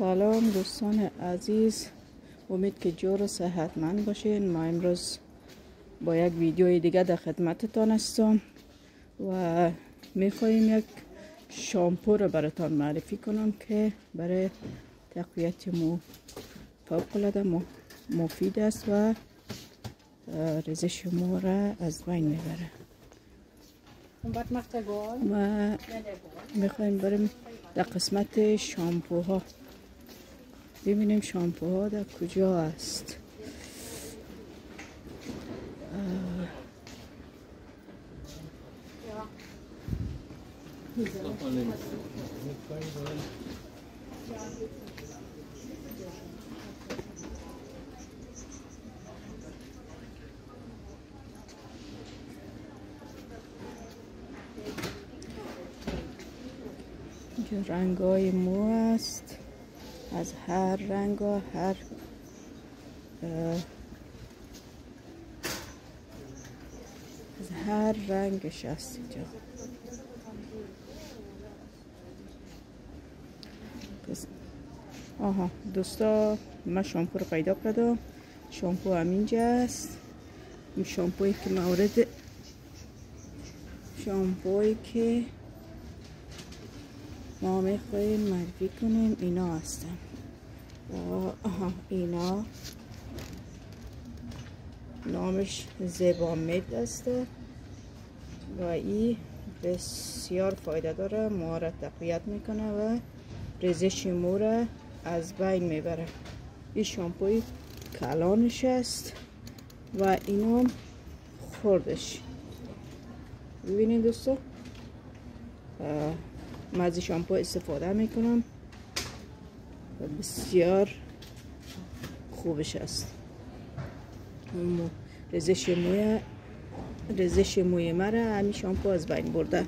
سلام دوستان عزیز، امید که جور و صحتمند باشین. ما امروز با یک ویدیوی دیگه در خدمتتان هستم و میخوایم یک شامپو رو براتان معرفی کنم که برای تقویت مو فوق العاده مفید است و ریزش مو را از بین میبره. و میخوایم بریم در قسمت شامپوها ببینیم شامپوها در کجا است. اینجا رنگ های مو است، از هر رنگ و هر رنگش است اینجا. آها دوستا، من شامپو رو پیدا کردم. شامپو همینجا است. این شامپویی که مورد شامپویی که ما میخوایم معرفی کنیم اینا هستن. آها اینا نامش زبامید است و این بسیار فایده داره، مو را تقویت میکنه و ریزش مو را از بین میبره. این شامپوی کلانش است و اینم خوردش. ببینید دوستو، من از شامپو استفاده میکنم و بسیار خوبش است. ریزش موی مرا همین شامپو از بین برده.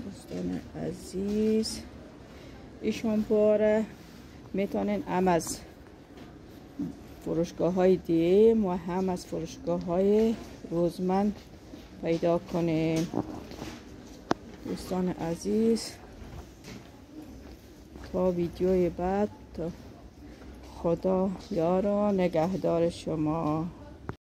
دوستان عزیز، این شامپو را میتونین هم از فروشگاه های دیم و هم از فروشگاه های روزمند پیدا کنین. دوستان عزیز، تا ویدیوی بعد، خدا یار و نگهدار شما.